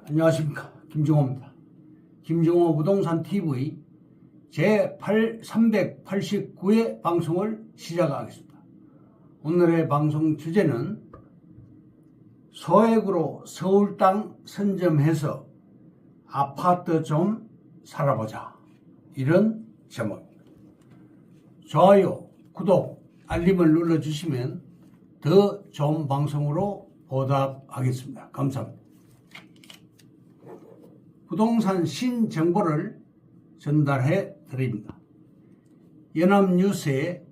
안녕하십니까, 김정호입니다. 김정호 부동산TV 제389회 방송을 시작하겠습니다. 오늘의 방송 주제는 소액으로 서울 땅 선점해서 아파트 좀 살아보자, 이런 제목입니다. 좋아요, 구독, 알림을 눌러주시면 더 좋은 방송으로 보답하겠습니다. 감사합니다. 부동산 신정보를 전달해 드립니다. 연합뉴스의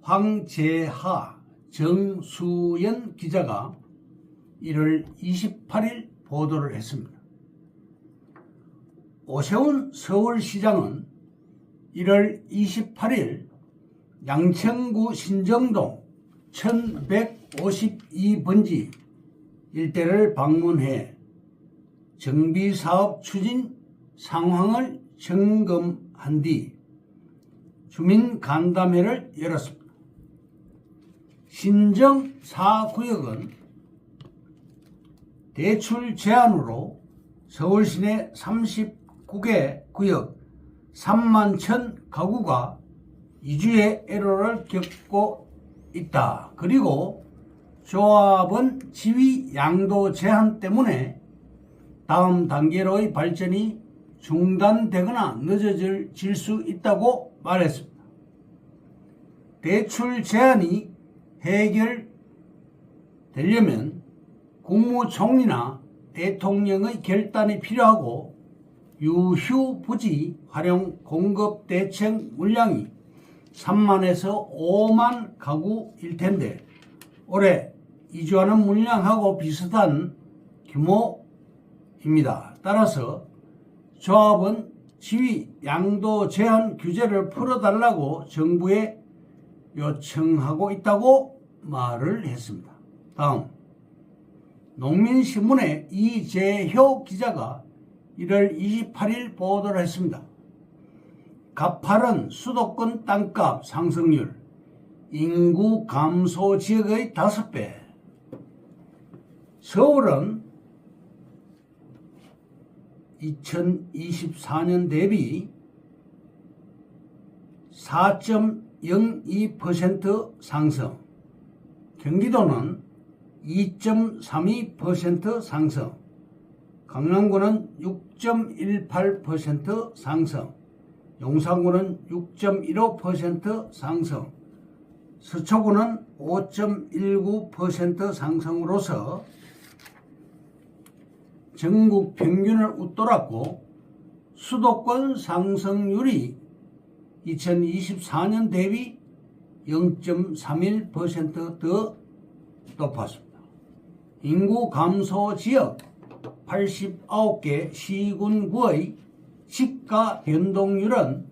황재하, 정수연 기자가 1월 28일 보도를 했습니다. 오세훈 서울시장은 1월 28일 양천구 신정동 1152번지 일대를 방문해 정비사업 추진 상황을 점검한 뒤 주민 간담회를 열었습니다. 신정 4구역은 대출 제한으로 서울 시내 39개 구역 3만 1천 가구가 이주의 애로를 겪고 있다. 그리고 조합은 지위 양도 제한 때문에 다음 단계로의 발전이 중단되거나 늦어질 수 있다고 말했습니다. 대출 제한이 해결되려면 국무총리나 대통령의 결단이 필요하고 유휴부지 활용 공급 대책 물량이 3만에서 5만 가구일 텐데 올해 이주하는 물량하고 비슷한 규모입니다. 따라서 조합은 지위 양도 제한 규제를 풀어달라고 정부에 요청하고 있다고 말을 했습니다. 다음, 농민신문의 이재효 기자가 1월 28일 보도를 했습니다. 가파른 수도권 땅값 상승률, 인구 감소 지역의 5배. 서울은 2024년 대비 4.02% 상승, 경기도는 2.32% 상승, 강남구는 6.18% 상승, 용산구는 6.15% 상승, 서초구는 5.19% 상승으로서 전국 평균을 웃돌았고 수도권 상승률이 2024년 대비 0.31% 더 높았습니다. 인구 감소 지역 89개 시군구의 시가 변동률은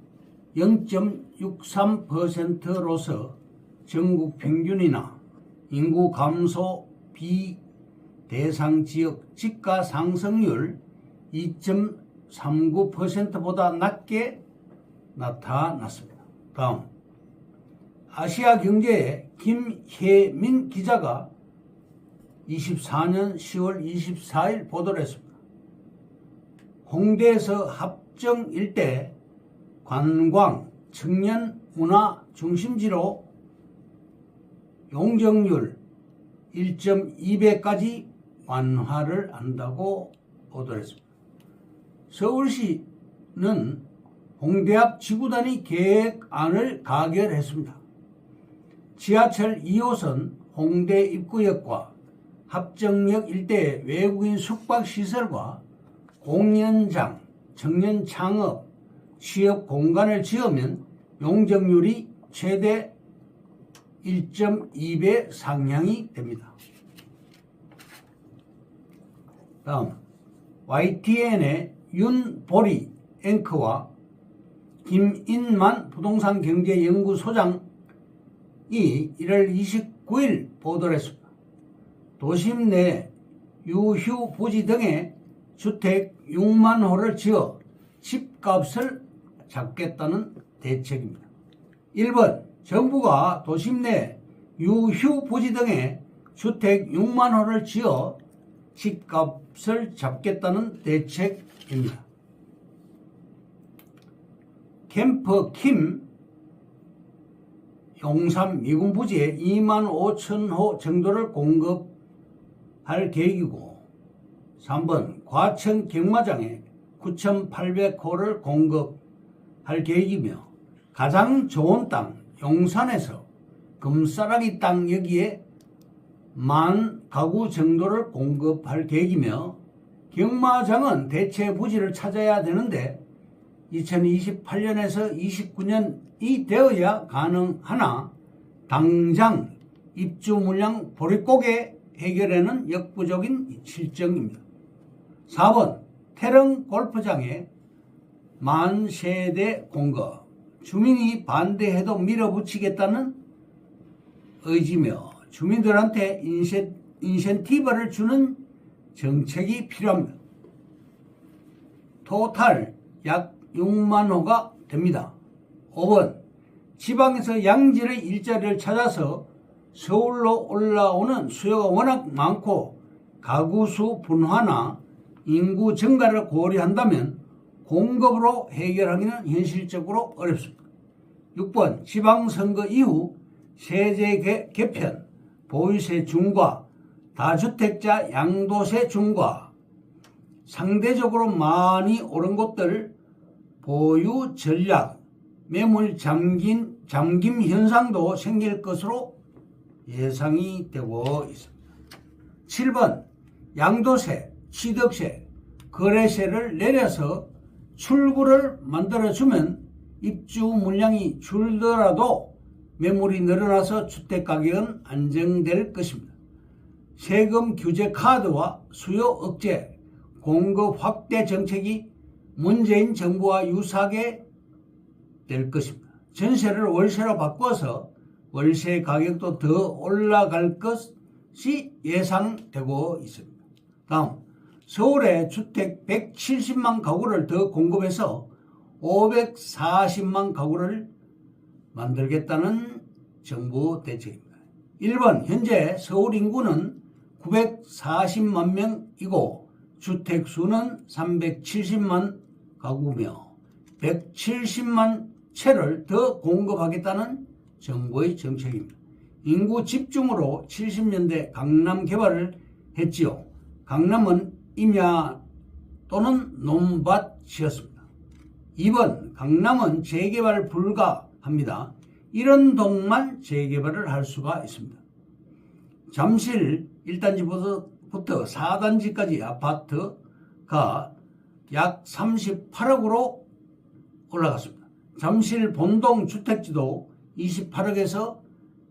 0.63%로서 전국 평균이나 인구 감소 비대상 지역 시가 상승률 2.39%보다 낮게 나타났습니다. 다음, 아시아경제의 김혜민 기자가 24년 10월 24일 보도를 했습니다. 홍대에서 합정 일대 관광, 청년 문화 중심지로 용적률 1.2배까지 완화를 한다고 보도를 했습니다. 서울시는 홍대 앞 지구단위 계획안을 가결했습니다. 지하철 2호선 홍대 입구역과 합정역 일대의 외국인 숙박시설과 공연장, 청년 창업, 취업 공간을 지으면 용적률이 최대 1.2배 상향이 됩니다. 다음, YTN의 윤보리 앵커와 김인만 부동산경제연구소장이 1월 29일 보도를 했습니다. 도심 내 유휴부지 등의 주택 6만 호를 지어 집값을 잡겠다는 대책입니다. 1번, 정부가 도심 내 유휴부지 등의 주택 6만 호를 지어 집값을 잡겠다는 대책입니다. 캠프 킴 용산 미군 부지에 25,000호 정도를 공급할 계획이고, 3번 과천 경마장에 9,800호를 공급할 계획이며, 가장 좋은 땅 용산에서 금싸라기 땅 여기에 10,000 가구 정도를 공급할 계획이며, 경마장은 대체 부지를 찾아야 되는데 2028년에서 29년이 되어야 가능하나 당장 입주 물량 보릿고개 해결에는 역부족인 실정입니다. 4번 태릉 골프장에 10,000세대 공급, 주민이 반대해도 밀어붙이겠다는 의지며 주민들한테 인센티브를 주는 정책이 필요합니다. 토탈 약 6만 호가 됩니다. 5번 지방에서 양질의 일자리를 찾아서 서울로 올라오는 수요가 워낙 많고 가구수 분화나 인구 증가를 고려한다면 공급으로 해결하기는 현실적으로 어렵습니다. 6번 지방선거 이후 세제 개편, 보유세 중과, 다주택자 양도세 중과, 상대적으로 많이 오른 곳들 보유 전략, 매물 잠김 현상도 생길 것으로 예상이 되고 있습니다. 7번 양도세, 취득세, 거래세를 내려서 출구를 만들어주면 입주 물량이 줄더라도 매물이 늘어나서 주택가격은 안정될 것입니다. 세금 규제 카드와 수요 억제, 공급 확대 정책이 문재인 정부와 유사하게 될 것입니다. 전세를 월세로 바꿔서 월세 가격도 더 올라갈 것이 예상되고 있습니다. 다음, 서울에 주택 170만 가구를 더 공급해서 540만 가구를 만들겠다는 정부 대책입니다. 1번 현재 서울 인구는 940만 명이고 주택수는 370만 가구며 170만 채를 더 공급하겠다는 정부의 정책입니다. 인구 집중으로 70년대 강남 개발을 했지요. 강남은 임야 또는 논밭이었습니다. 2번 강남은 재개발 불가합니다. 이런 동만 재개발을 할 수가 있습니다. 잠실 1단지부터 4단지까지 아파트가 약 38억으로 올라갔습니다. 잠실 본동 주택지도 28억에서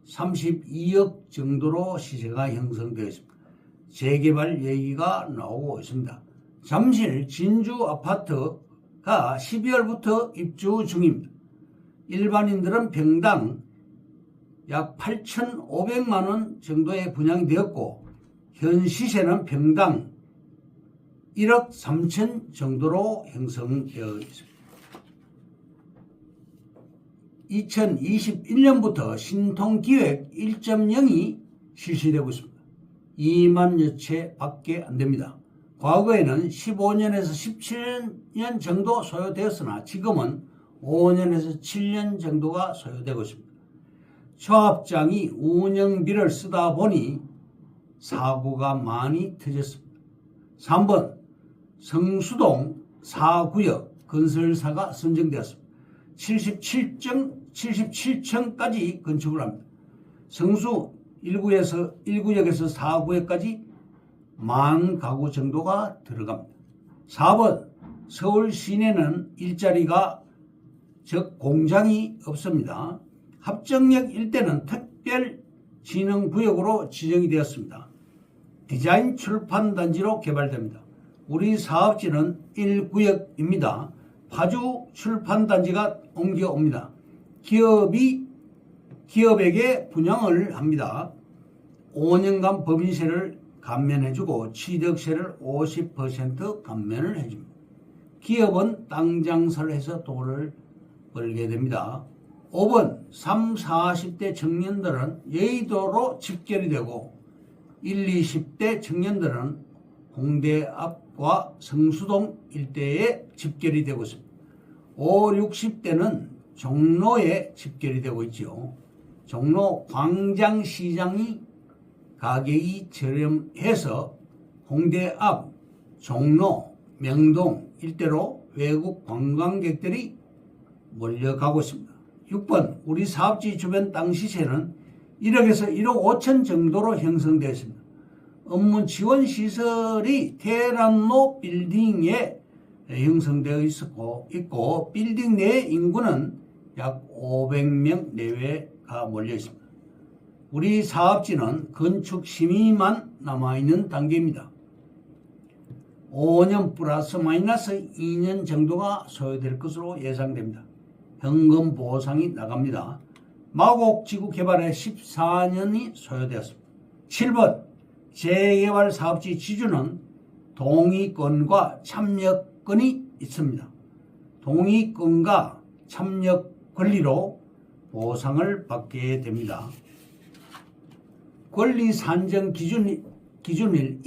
32억 정도로 시세가 형성되어 있습니다. 재개발 얘기가 나오고 있습니다. 잠실 진주 아파트가 12월부터 입주 중입니다. 일반인들은 평당 약 8,500만 원 정도에 분양이 되었고 현 시세는 평당 1억 3천 정도로 형성되어 있습니다. 2021년부터 신통기획 1.0이 실시되고 있습니다. 2만여 채 밖에 안 됩니다. 과거에는 15년에서 17년 정도 소요되었으나 지금은 5년에서 7년 정도가 소요되고 있습니다. 조합장이 운영비를 쓰다 보니 사고가 많이 터졌습니다. 3번 성수동 4구역 건설사가 선정되었습니다. 77층까지 건축을 합니다. 성수 1구역에서 4구역까지 10,000 가구 정도가 들어갑니다. 4번 서울 시내는 일자리가 즉 공장이 없습니다. 합정역 일대는 특별진흥구역으로 지정이 되었습니다. 디자인 출판단지로 개발됩니다. 우리 사업지는 1구역입니다. 파주 출판단지가 옮겨옵니다. 기업에게 분양을 합니다. 5년간 법인세를 감면해주고 취득세를 50% 감면을 해줍니다. 기업은 땅 장사를 해서 돈을 벌게 됩니다. 5번 30, 40대 청년들은 여의도로 집결이 되고 20, 20대 청년들은 홍대 앞과 성수동 일대에 집결이 되고 있습니다. 5, 60대는 종로에 집결이 되고 있죠. 종로 광장시장이 가격이 저렴해서 홍대 앞, 종로, 명동 일대로 외국 관광객들이 몰려가고 있습니다. 6번 우리 사업지 주변 땅 시세는 1억에서 1억 5천 정도로 형성되어 있습니다. 업무 지원 시설이 테란노 빌딩에 형성되어 있고 빌딩 내 인구는 약 500명 내외가 몰려 있습니다. 우리 사업지는 건축 심의만 남아있는 단계입니다. 5년 플러스 마이너스 2년 정도가 소요될 것으로 예상됩니다. 현금 보상이 나갑니다. 마곡지구 개발에 14년이 소요되었습니다. 7번 재개발 사업지 지주는 동의권과 참여권이 있습니다. 동의권과 참여 권리로 보상을 받게 됩니다. 권리 산정 기준일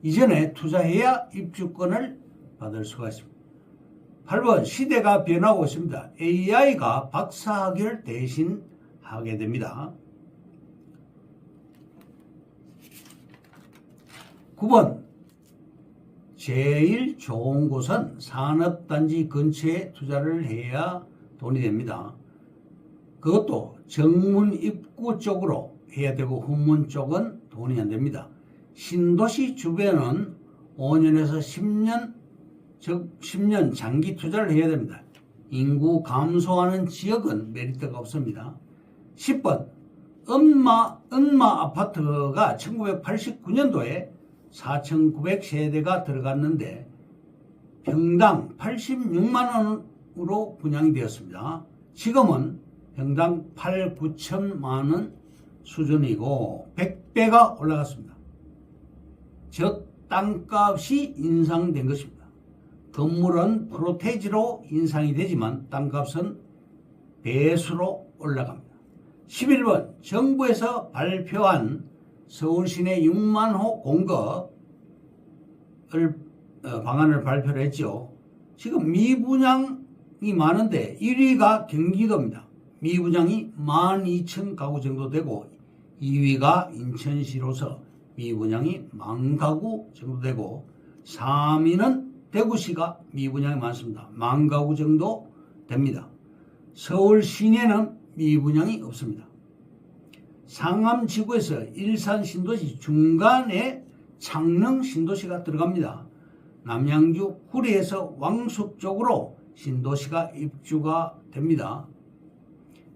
이전에 투자해야 입주권을 받을 수가 있습니다. 8번 시대가 변하고 있습니다. AI가 박사학위를 대신하게 됩니다. 9번 제일 좋은 곳은 산업단지 근처에 투자를 해야 돈이 됩니다. 그것도 정문 입구 쪽으로 해야 되고 후문 쪽은 돈이 안 됩니다. 신도시 주변은 5년에서 10년 장기 투자를 해야 됩니다. 인구 감소하는 지역은 메리트가 없습니다. 10번 은마 아파트가 1989년도에 4,900세대가 들어갔는데 평당 86만 원으로 분양이 되었습니다. 지금은 평당 8, 9천만 원 수준이고 100배가 올라갔습니다. 즉 땅값이 인상된 것입니다. 건물은 프로테이지로 인상이 되지만 땅값은 배수로 올라갑니다. 11번 정부에서 발표한 서울시내 6만호 공급을 방안을 발표를 했죠. 지금 미분양이 많은데 1위가 경기도입니다. 미분양이 12,000가구 정도 되고 2위가 인천시로서 미분양이 10,000가구 정도 되고 3위는 대구시가 미분양이 많습니다. 10,000가구 정도 됩니다. 서울 시내는 미분양이 없습니다. 상암지구에서 일산 신도시 중간에 창릉 신도시가 들어갑니다. 남양주 구리에서 왕숙 쪽으로 신도시가 입주가 됩니다.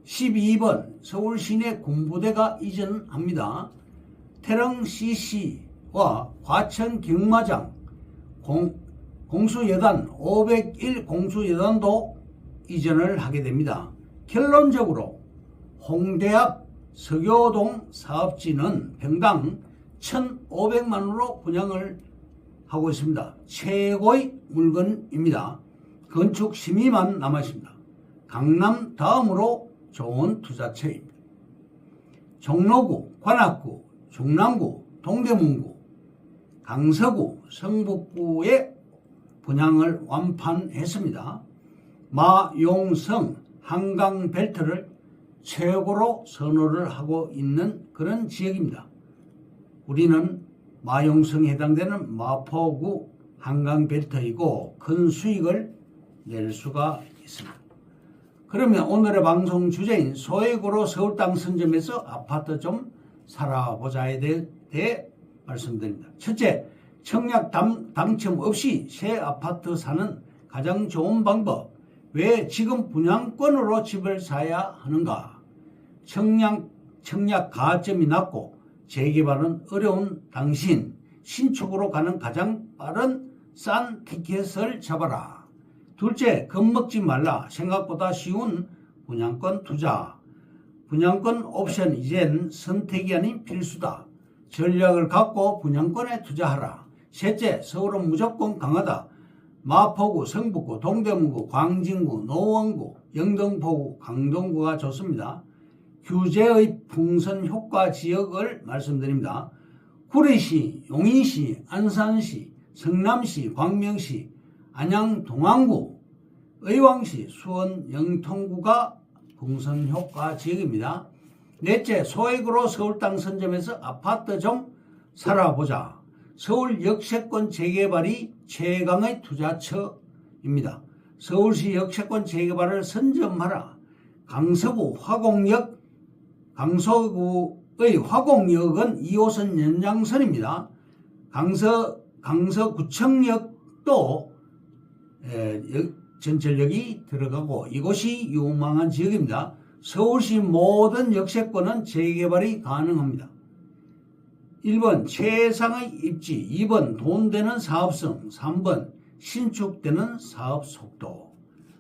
12번 서울 시내 군부대가 이전합니다. 태릉 CC와 과천 경마장 공수여단 501 공수여단도 이전을 하게 됩니다. 결론적으로 홍대 앞 서교동 사업지는 평당 1,500만 원으로 분양을 하고 있습니다. 최고의 물건입니다. 건축 심의만 남아 있습니다. 강남 다음으로 좋은 투자처입니다. 종로구, 관악구, 중랑구, 동대문구, 강서구, 성북구에 분양을 완판했습니다. 마용성, 한강벨트를 최고로 선호를 하고 있는 그런 지역입니다. 우리는 마용성에 해당되는 마포구 한강벨트이고 큰 수익을 낼 수가 있습니다. 그러면 오늘의 방송 주제인 소액으로 서울 땅 선점해서 아파트 좀 살아보자에 대해 말씀드립니다. 첫째, 청약 당첨 없이 새 아파트 사는 가장 좋은 방법. 왜 지금 분양권으로 집을 사야 하는가? 청약 가점이 낮고 재개발은 어려운 당신, 신축으로 가는 가장 빠른 싼 티켓을 잡아라. 둘째, 겁먹지 말라. 생각보다 쉬운 분양권 투자. 분양권 옵션 이젠 선택이 아닌 필수다. 전략을 갖고 분양권에 투자하라. 셋째, 서울은 무조건 강하다. 마포구, 성북구, 동대문구, 광진구, 노원구, 영등포구, 강동구가 좋습니다. 규제의 풍선 효과 지역을 말씀드립니다. 구리시, 용인시, 안산시, 성남시, 광명시, 안양 동안구, 의왕시, 수원 영통구가 풍선효과 지역입니다. 넷째, 소액으로 서울 땅 선점해서 아파트 좀 살아보자. 서울 역세권 재개발이 최강의 투자처입니다. 서울시 역세권 재개발을 선점하라. 강서구의 화곡역은 2호선 연장선입니다. 강서구청역도 전철역이 들어가고 이곳이 유망한 지역입니다. 서울시 모든 역세권은 재개발이 가능합니다. 1번 최상의 입지, 2번 돈 되는 사업성, 3번 신축되는 사업 속도.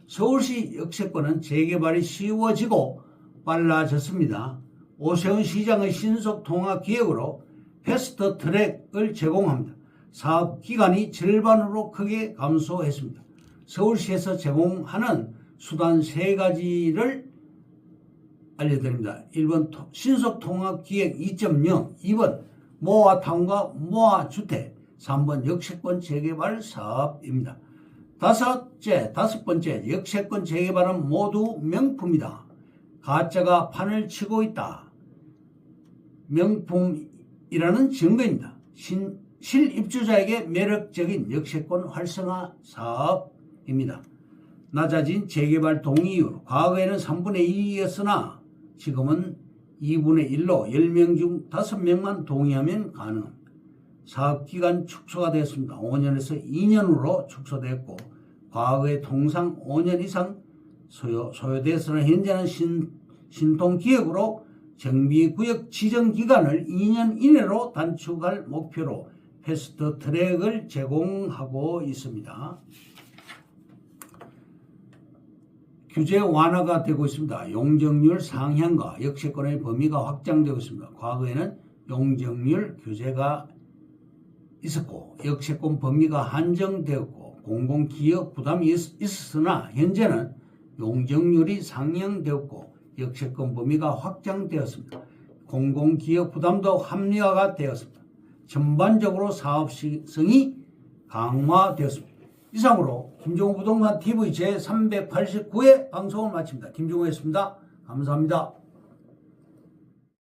서울시 역세권은 재개발이 쉬워지고 빨라졌습니다. 오세훈 시장의 신속 통합 기획으로 패스트 트랙을 제공합니다. 사업 기간이 절반으로 크게 감소했습니다. 서울시에서 제공하는 수단 3가지를 알려드립니다. 1번 신속통합기획 2.0, 2번 모아타운과 모아주택, 3번 역세권 재개발 사업입니다. 다섯 번째, 역세권 재개발은 모두 명품이다. 가짜가 판을 치고 있다. 명품이라는 증거입니다. 실입주자에게 매력적인 역세권 활성화 사업입니다. 낮아진 재개발 동의율, 과거에는 3분의 2였으나 지금은 2분의 1로 10명 중 5명만 동의하면 가능합니다. 사업기간 축소가 되었습니다. 5년에서 2년으로 축소되었고 과거에 통상 5년 이상 소요되었으나 현재는 신통기획으로 정비구역 지정기간을 2년 이내로 단축할 목표로 패스트 트랙을 제공하고 있습니다. 규제 완화가 되고 있습니다. 용적률 상향과 역세권의 범위가 확장되고 있습니다. 과거에는 용적률 규제가 있었고 역세권 범위가 한정되었고 공공기업 부담이 있었으나 현재는 용적률이 상향되었고 역세권 범위가 확장되었습니다. 공공기업 부담도 합리화가 되었습니다. 전반적으로 사업성이 강화되었습니다. 이상으로 김종우 부동산 TV 제389회 방송을 마칩니다. 김종우였습니다. 감사합니다.